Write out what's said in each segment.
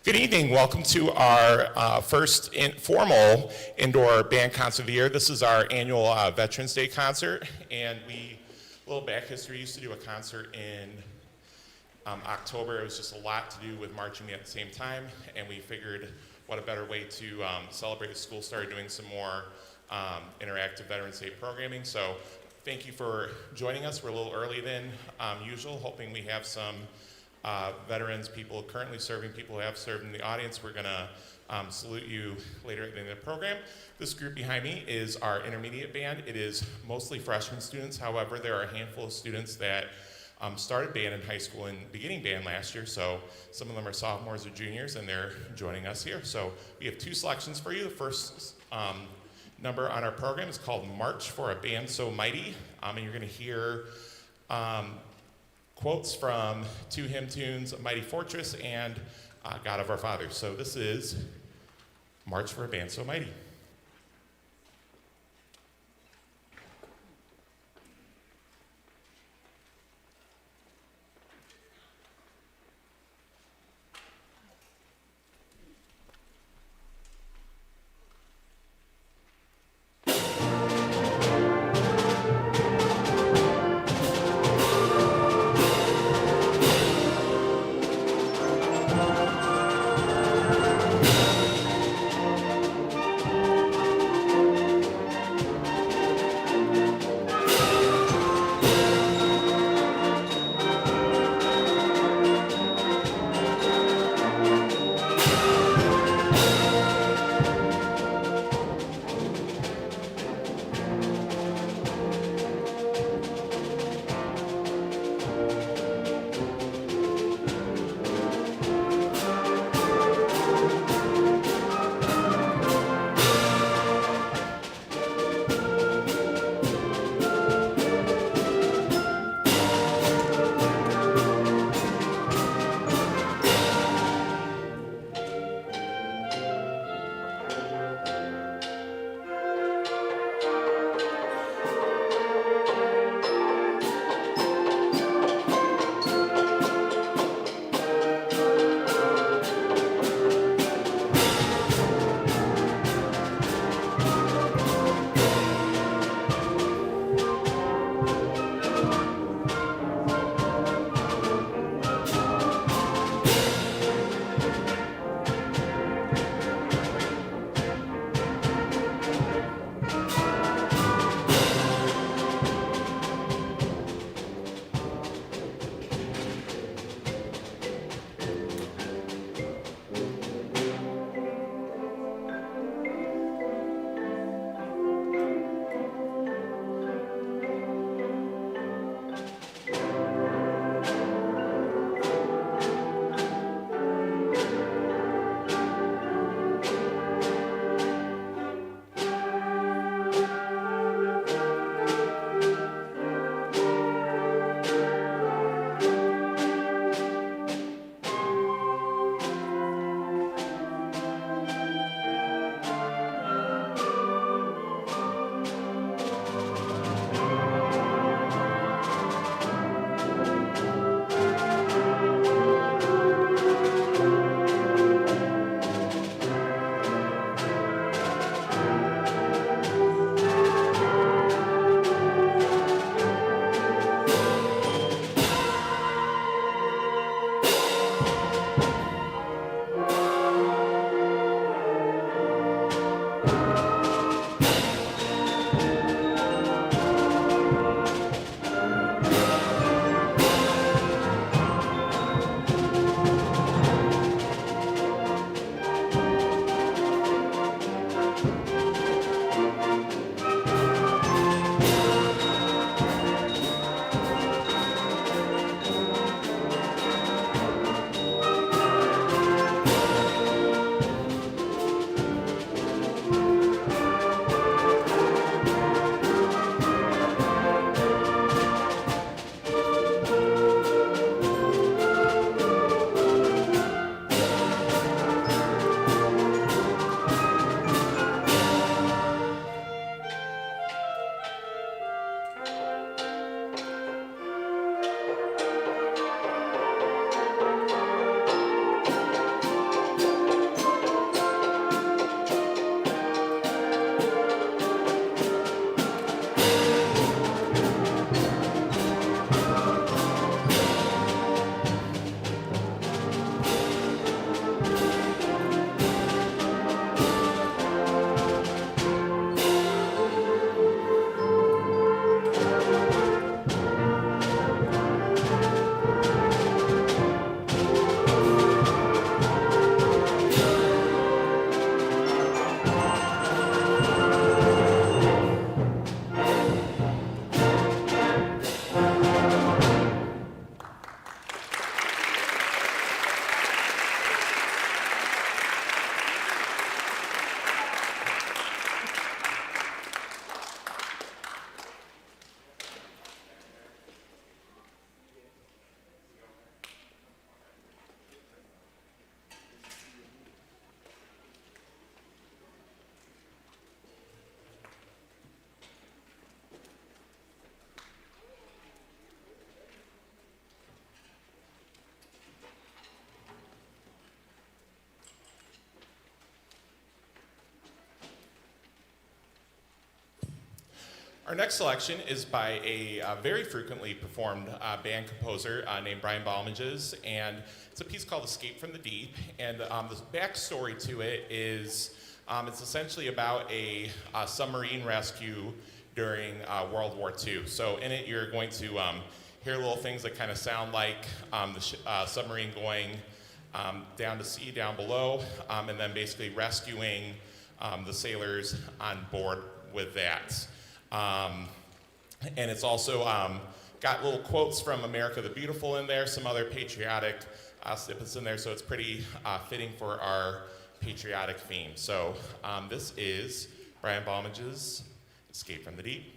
Good evening. Welcome to our first formal indoor band concert of the year. This is our annual Veterans Day concert, and a little back history, used to do a concert in October. It was just a lot to do with marching at the same time, and we figured what a better way to celebrate. The school started doing some more interactive Veterans Day programming. So thank you for joining us. We're a little early than usual, hoping we have some veterans, people currently serving, people who have served in the audience. We're going to salute you later at the end of the program. This group behind me is our intermediate band. It is mostly freshman students. However, there are a handful of students that started band in high school and beginning band last year. So some of them are sophomores or juniors, and they're joining us here. So we have two selections for you. The first number on our program is called March for a Band So Mighty. And you're going to hear quotes from two hymn tunes, Mighty Fortress and God of Our Fathers. So this is March for a Band So Mighty. Our next selection is by a very frequently performed band composer named Brian Balmages, and it's a piece called Escape from the Deep. And the backstory to it is it's essentially about a submarine rescue during World War II. So in it, you're going to hear little things that kind of sound like the submarine going down to sea, down below, and then basically rescuing the sailors on board with that. And it's also got little quotes from America the Beautiful in there, some other patriotic snippets in there, so it's pretty fitting for our patriotic theme. So this is Brian Balmage's Escape from the Deep.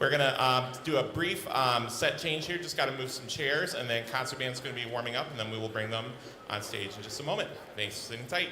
We're gonna do a brief set change here, just gotta move some chairs, and then concert band's gonna be warming up, and then we will bring them on stage in just a moment. Thanks, sitting tight.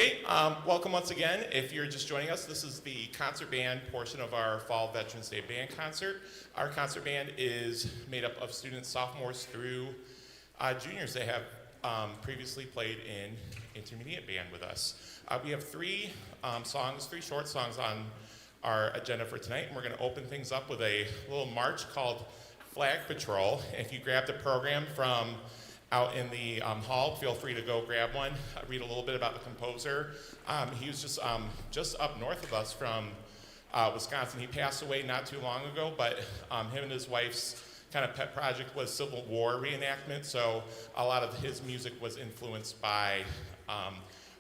Okay, welcome once again. If you're just joining us, this is the concert band portion of our Fall Veterans Day Band Concert. Our concert band is made up of students, sophomores through juniors that have previously played in intermediate band with us. We have three short songs on our agenda for tonight, and we're going to open things up with a little march called Flag Patrol. If you grabbed a program from out in the hall, feel free to go grab one, read a little bit about the composer. He was just up north of us from Wisconsin. He passed away not too long ago, but him and his wife's kind of pet project was Civil War reenactment, so a lot of his music was influenced by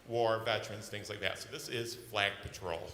war veterans, things like that. So this is Flag Patrol.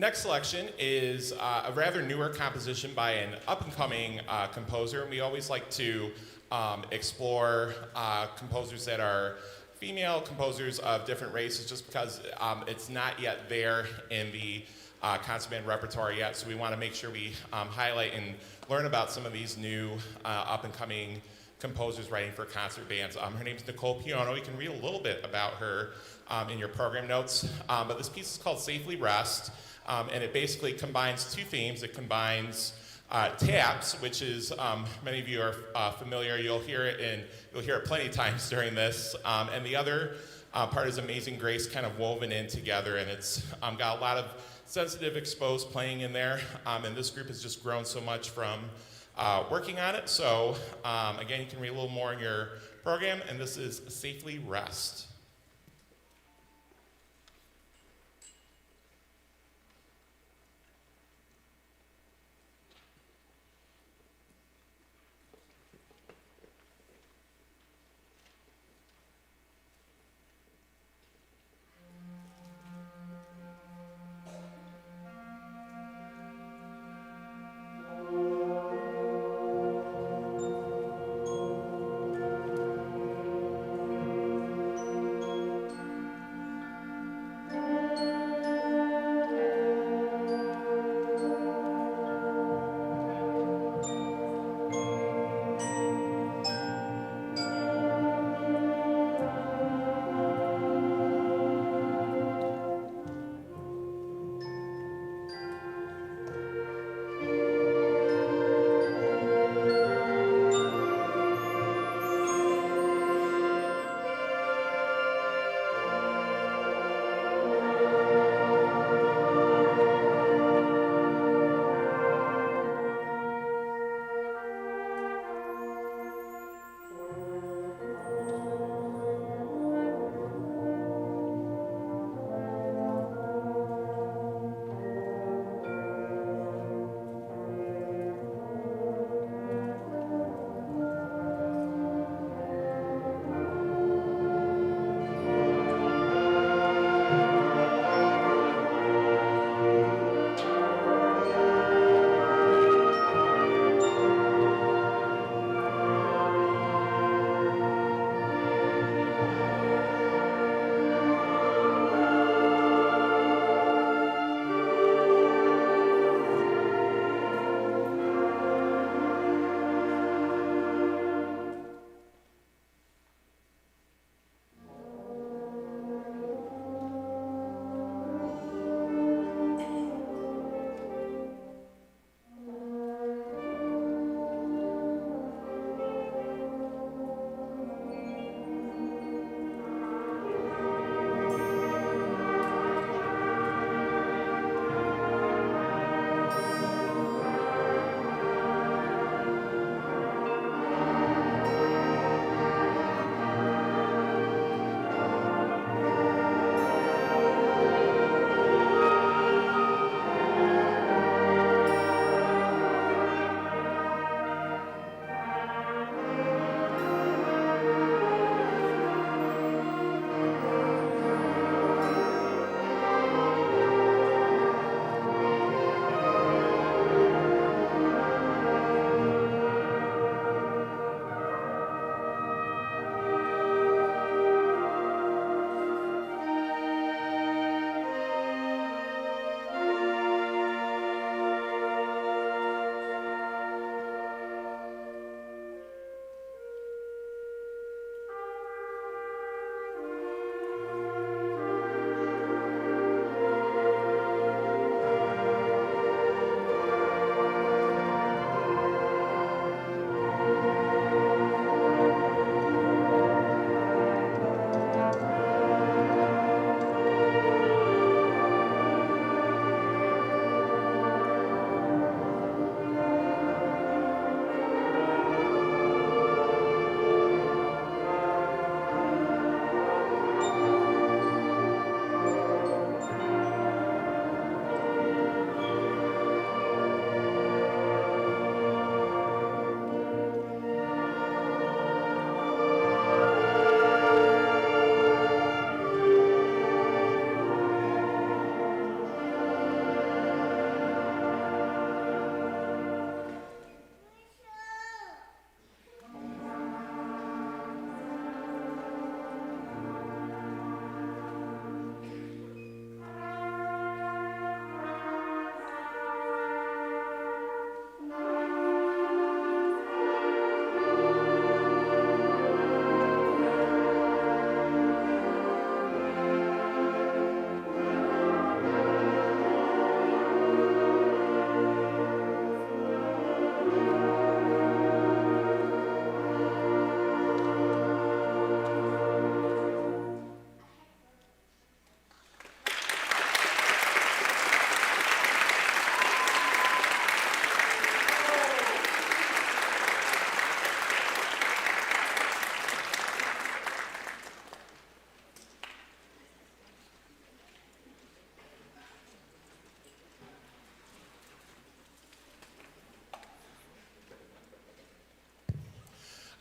Next selection is a rather newer composition by an up-and-coming composer. We always like to explore composers that are female, composers of different races, just because it's not yet there in the concert band repertoire yet. So we want to make sure we highlight and learn about some of these new up-and-coming composers writing for concert bands. Her name is Piunno. You can read a little bit about her in your program notes. But this piece is called Safely Rest. And it basically combines two themes. It combines taps, which is many of you are familiar. You'll hear it plenty of times during this. And the other part is Amazing Grace, kind of woven in together, and it's got a lot of sensitive exposed playing in there. And this group has just grown so much from working on it. So again, you can read a little more in your program. And this is Safely Rest.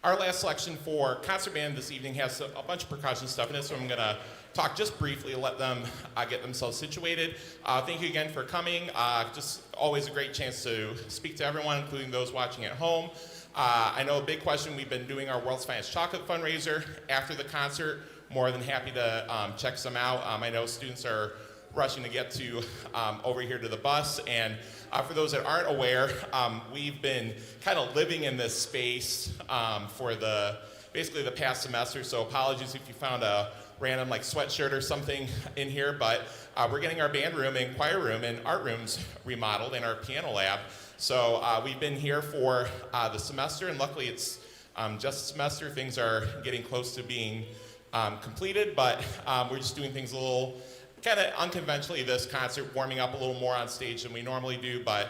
Our last selection for concert band this evening has a bunch of percussion stuff in it, so I'm going to talk just briefly, let them get themselves situated. Thank you again for coming. Just always a great chance to speak to everyone, including those watching at home. I know a big question, we've been doing our World's Finest Chocolate fundraiser after the concert. More than happy to check some out. I know students are rushing to get to over here to the bus, and for those that aren't aware, we've been kind of living in this space for basically the past semester, so apologies if you found a random like sweatshirt or something in here, but we're getting our band room and choir room and art rooms remodeled in our piano lab. So we've been here for the semester, and luckily it's just a semester. Things are getting close to being completed, but we're just doing things a little kind of unconventionally this concert, warming up a little more on stage than we normally do, but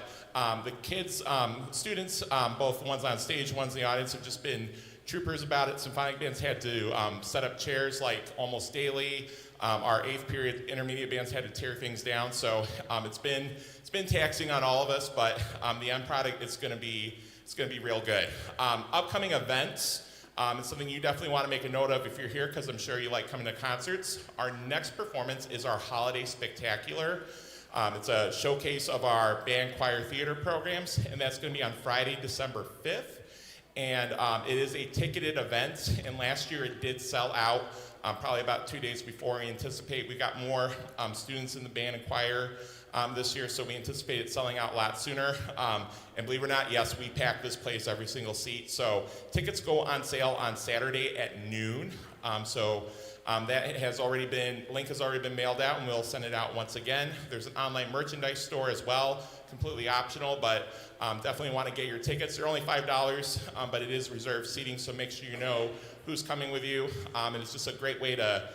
the kids, students, both the ones on stage, ones in the audience, have just been troopers about it. Symphonic bands had to set up chairs like almost daily. Our 8th period intermediate bands had to tear things down, so it's been taxing on all of us, but the end product is going to be real good. Upcoming events. It's something you definitely want to make a note of if you're here, because I'm sure you like coming to concerts. Our next performance is our Holiday Spectacular. It's a showcase of our band, choir, theater programs, and that's going to be on Friday, December 5th. And it is a ticketed event, and last year it did sell out probably about 2 days before we anticipate. We got more students in the band and choir this year, so we anticipate it selling out a lot sooner. And believe it or not, yes, we pack this place every single seat. So tickets go on sale on Saturday at noon. That has already been, link has already been mailed out, and we'll send it out once again. There's an online merchandise store as well, completely optional, but definitely want to get your tickets. They're only $5, but it is reserved seating, so make sure you know who's coming with you. And it's just a great way to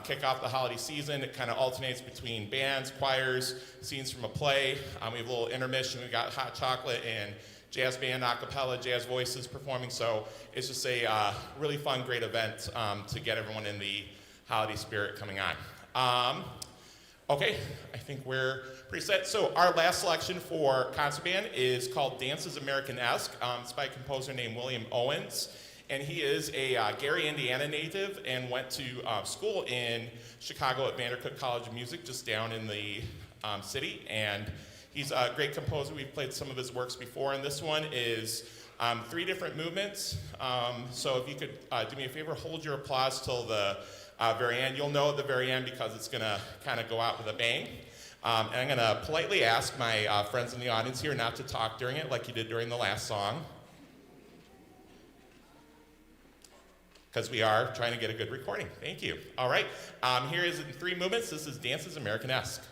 kick off the holiday season. It kind of alternates between bands, choirs, scenes from a play. We have a little intermission. We've got hot chocolate and jazz band, a cappella, jazz voices performing. So it's just a really fun, great event to get everyone in the holiday spirit coming on. Okay, I think we're pretty set. So our last selection for concert band is called Dances American-esque. It's by a composer named William Owens. And he is a Gary, Indiana native and went to school in Chicago at Vandercook College of Music, just down in the city. And he's a great composer. We've played some of his works before, and this one is 3 different movements. So if you could do me a favor, hold your applause till the very end. You'll know at the very end because it's going to kind of go out with a bang. And I'm going to politely ask my friends in the audience here not to talk during it like you did during the last song, because we are trying to get a good recording. Thank you. All right, here is in 3 movements. This is Dances American-esque.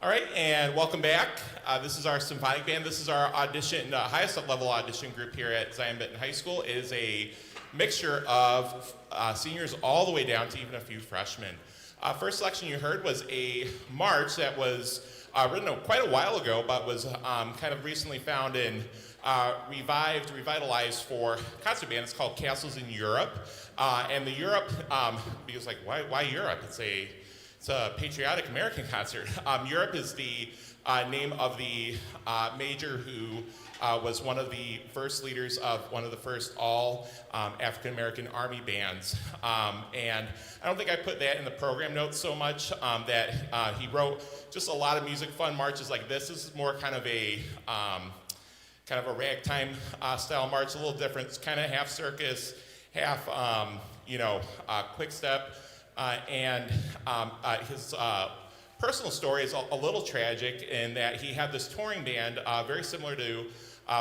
All right, and welcome back. This is our symphonic band. This is our audition, highest level audition group here at Zion Benton High School. It is a mixture of seniors all the way down to even a few freshmen. First selection you heard was a march that was written quite a while ago, but was kind of recently found and revitalized for concert band. It's called Castles in Europe. And the Europe, because like, why Europe? It's a patriotic American concert. Europe is the name of the major who was one of the first leaders of one of the first all African American Army bands. And I don't think I put that in the program notes so much that he wrote just a lot of music, fun marches like this. This is more kind of a ragtime style march, a little different. It's kind of half circus, half quick step. And his personal story is a little tragic in that he had this touring band, very similar to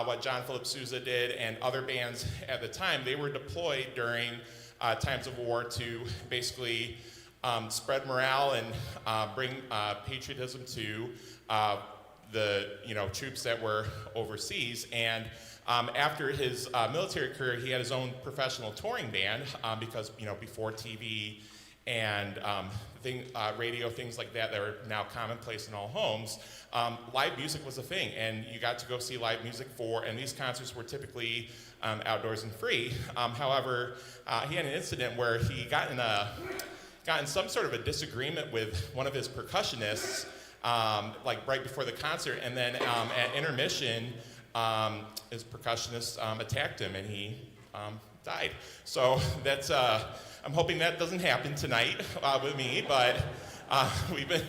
what John Philip Sousa did and other bands at the time. They were deployed during times of war to basically spread morale and bring patriotism to the troops that were overseas. And after his military career, he had his own professional touring band because before TV and radio, things like that are now commonplace in all homes, live music was a thing, and you got to go see live music and these concerts were typically outdoors and free. However, he had an incident where he got in some sort of a disagreement with one of his percussionists, like right before the concert, and then at intermission, his percussionist attacked him, and he died. So that's I'm hoping that doesn't happen tonight with me, but we've been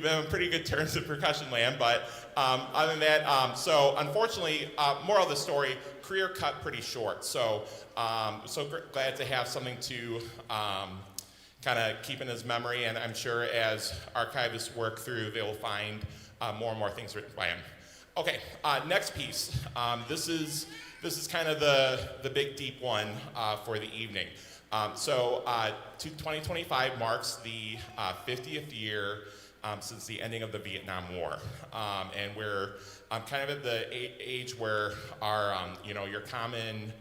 on pretty good terms with percussion land. But other than that, so unfortunately, moral of the story: career cut pretty short. So glad to have something to kind of keep in his memory, and I'm sure as archivists work through, they will find more and more things written by him. Okay, next piece. This is kind of the big deep one for the evening. 2025 marks the 50th year since the ending of the Vietnam War, and we're kind of at the age where our your common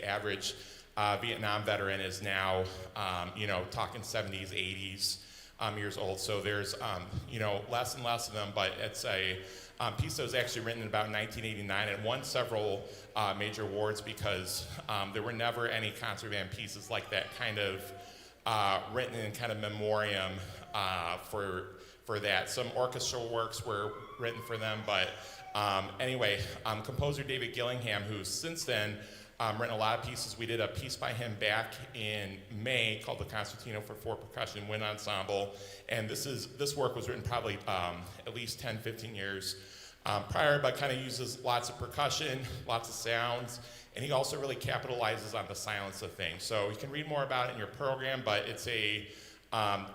average Vietnam veteran is now talking 70s, 80s years old. So there's less and less of them, but it's a piece that was actually written in about 1989 and won several major awards because there were never any concert band pieces like that kind of written in kind of memoriam for that. Some orchestral works were written for them, but anyway, composer David Gillingham, who's since then written a lot of pieces. We did a piece by him back in May called the Concertino for Four Percussion Wind Ensemble, and this work was written probably at least 10, 15 years prior, but kind of uses lots of percussion, lots of sounds, and he also really capitalizes on the silence of things. So you can read more about it in your program, but it's a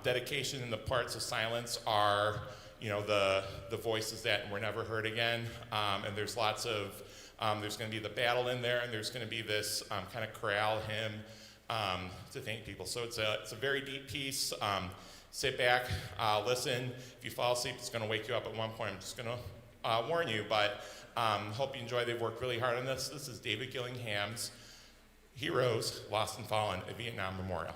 dedication, and the parts of silence are the voices that were never heard again, and there's lots of there's going to be the battle in there, and there's going to be this kind of chorale hymn to thank people. So it's a very deep piece. Sit back, listen. If you fall asleep, it's going to wake you up at one point. I'm just going to warn you, but hope you enjoy. They've worked really hard on this. This is David Gillingham's Heroes, Lost and Fallen, a Vietnam Memorial.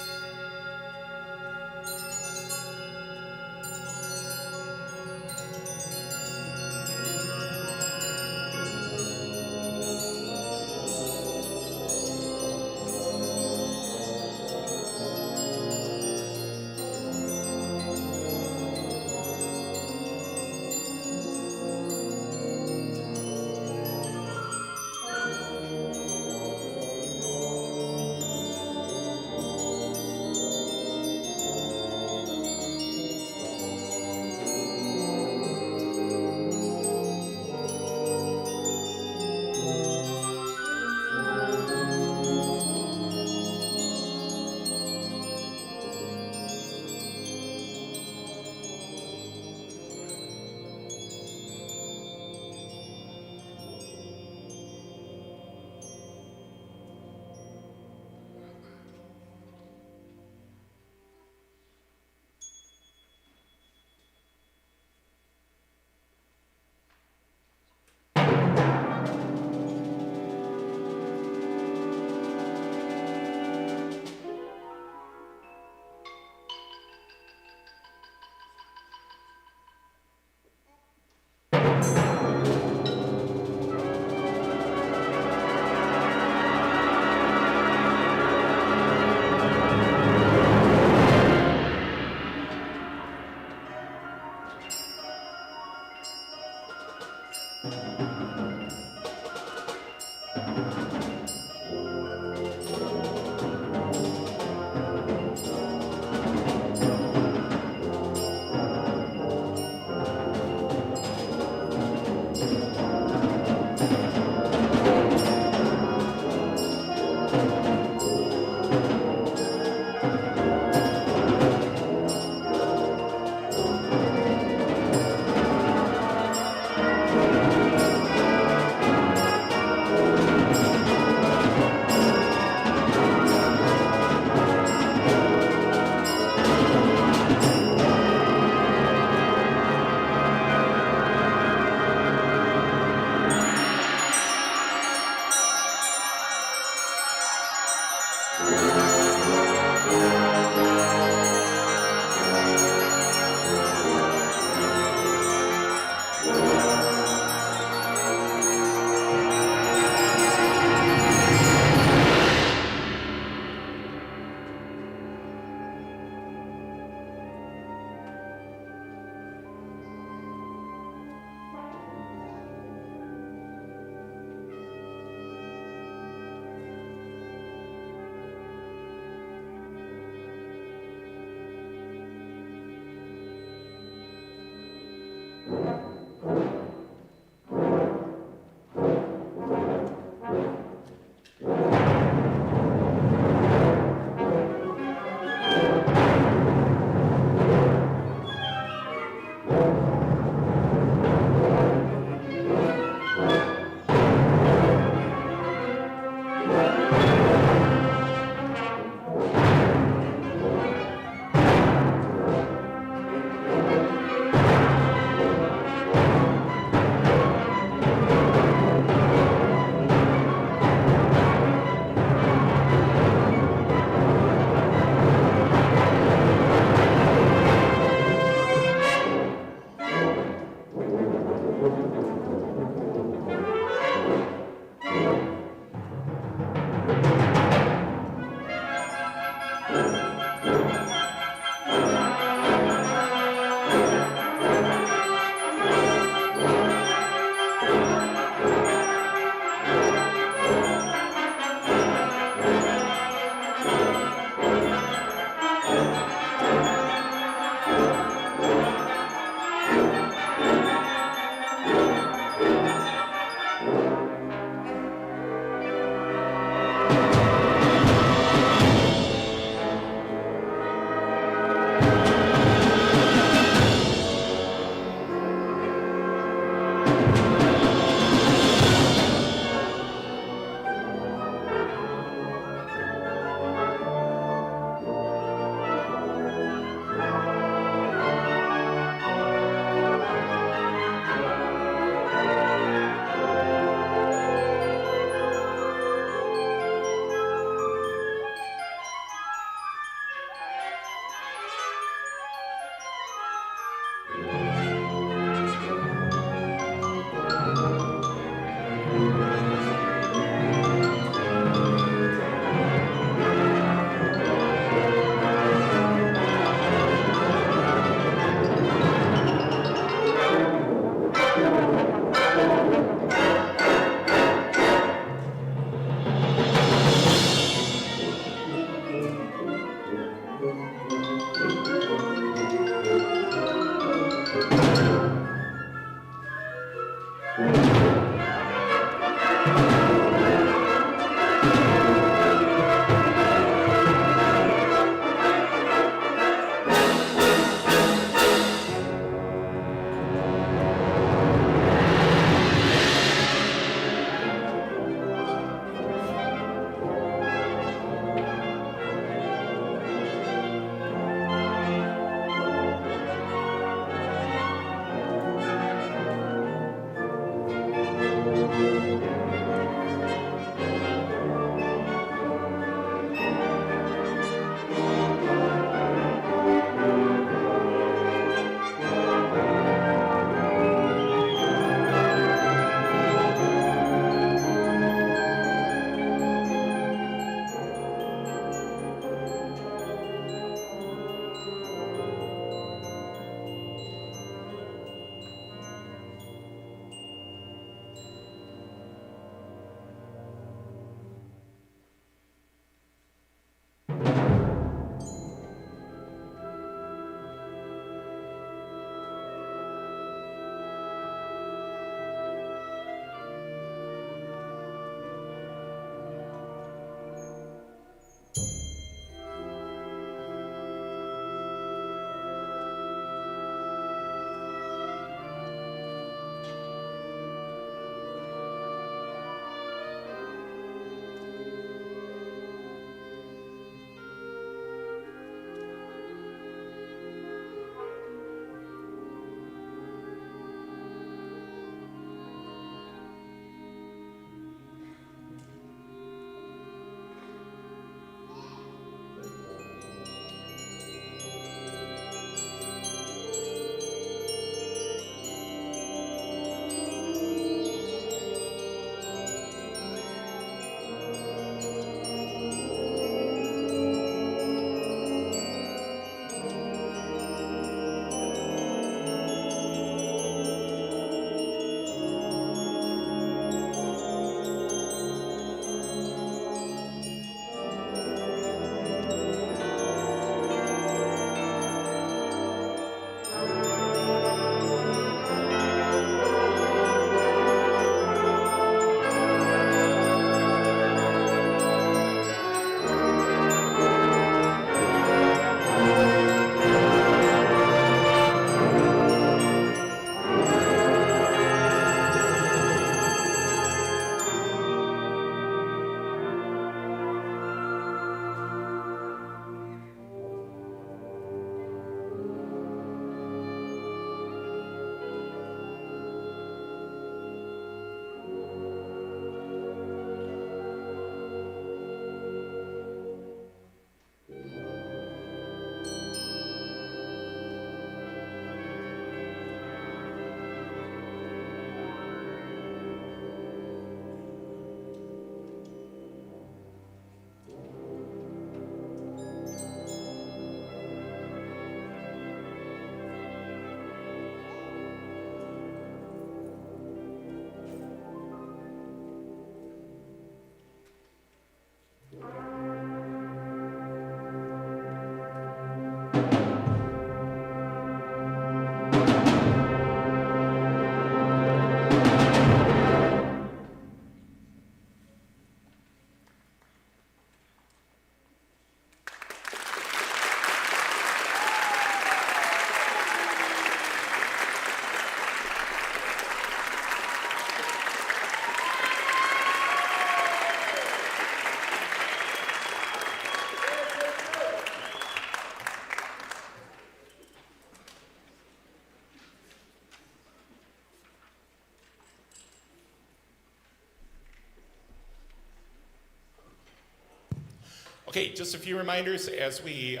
Okay, just a few reminders as we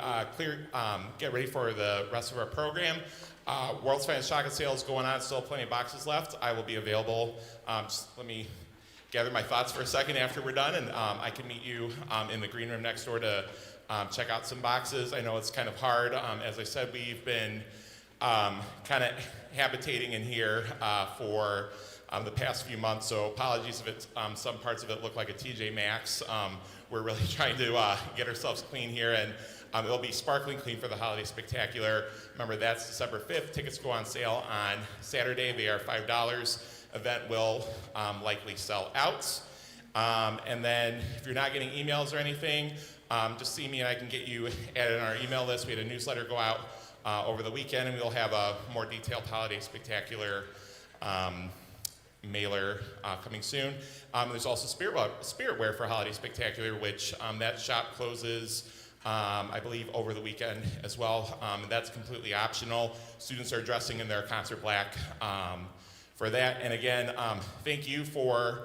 get ready for the rest of our program. World's Finest Chocolate Sale is going on, still plenty of boxes left. I will be available. Just let me gather my thoughts for a second after we're done, and I can meet you in the green room next door to check out some boxes. I know it's kind of hard. As I said, we've been kind of habitating in here for the past few months, so apologies if some parts of it look like a TJ Maxx. We're really trying to get ourselves clean here, and it'll be sparkling clean for the Holiday Spectacular. Remember, that's December 5th. Tickets go on sale on Saturday. They are $5. Event will likely sell out. And then if you're not getting emails or anything, just see me and I can get you added on our email list. We had a newsletter go out over the weekend, and we'll have a more detailed Holiday Spectacular mailer coming soon. There's also Spiritwear for Holiday Spectacular, which that shop closes, I believe, over the weekend as well. And that's completely optional. Students are dressing in their concert black for that. And again, thank you for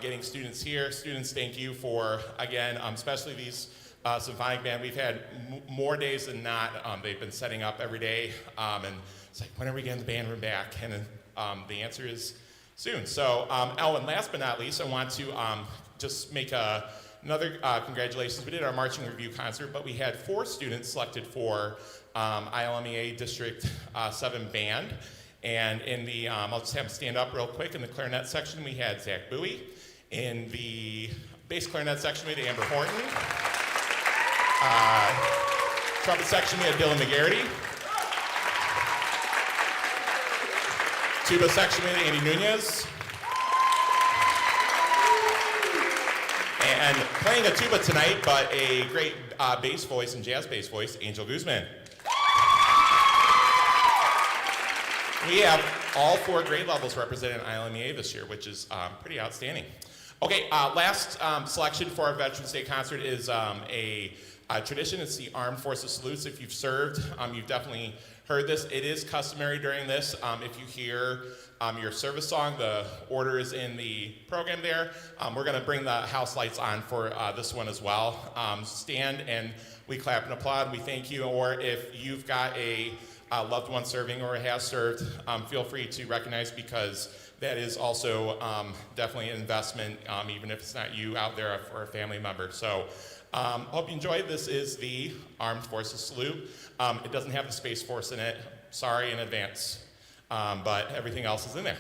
getting students here. Students, thank you for, again, especially these symphonic band. We've had more days than not. They've been setting up every day. And it's like, when are we getting the band room back? And the answer is soon. So, and last but not least, I want to just make another congratulations. We did our marching review concert, but we had 4 students selected for ILMEA District 7 band. And in the, I'll just have them stand up real quick. In the clarinet section, we had Zach Bowie. In the bass clarinet section, we had Amber Horton. Trumpet section, we had Dylan McGarity. Tuba section, we had Andy Nunez. And playing a tuba tonight, but a great bass voice and jazz bass voice, Angel Guzman. We have all 4 grade levels represented in ILMEA this year, which is pretty outstanding. Okay, last selection for our Veterans Day concert is a tradition. It's the Armed Forces Salutes. If you've served, you've definitely heard this. It is customary during this. If you hear your service song, the order is in the program there. We're going to bring the house lights on for this one as well. Stand and we clap and applaud. We thank you. Or if you've got a loved one serving or has served, feel free to recognize, because that is also definitely an investment, even if it's not you out there or a family member. So hope you enjoyed. This is the Armed Forces Salute. It doesn't have the Space Force in it. Sorry in advance. But everything else is in there.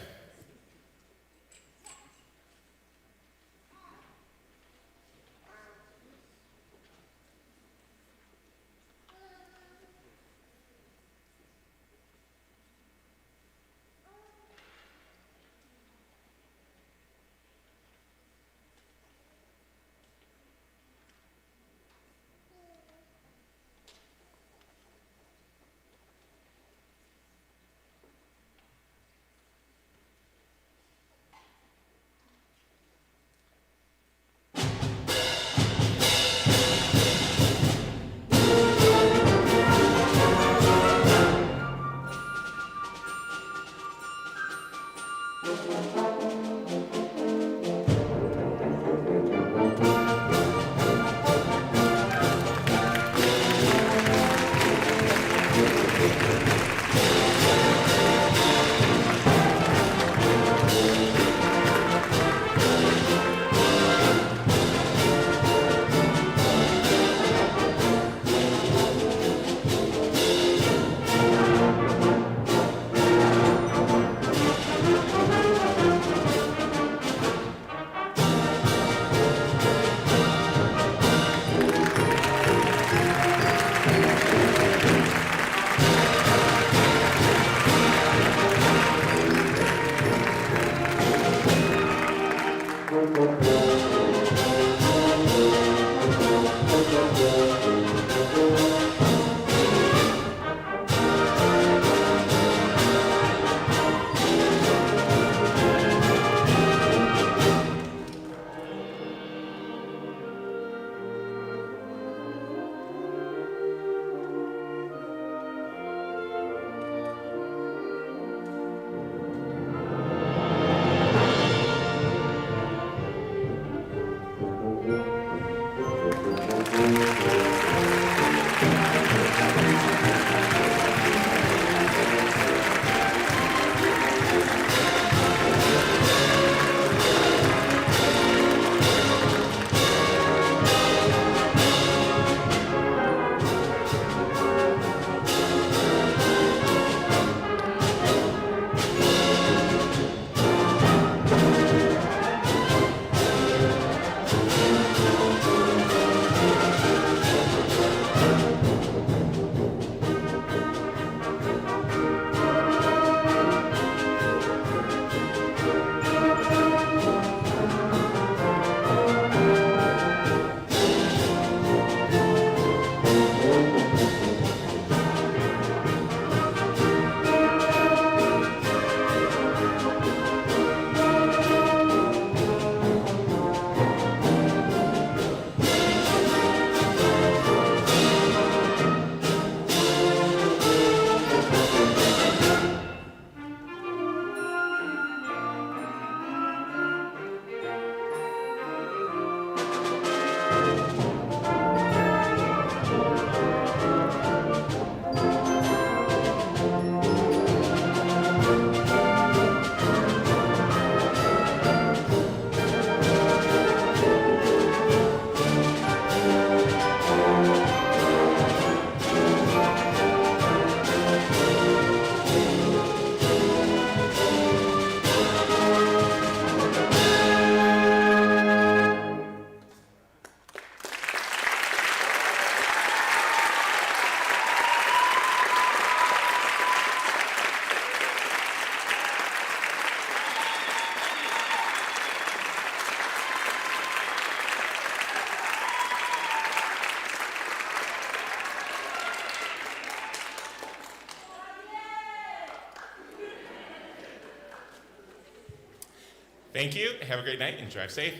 Thank you. Have a great night and drive safe.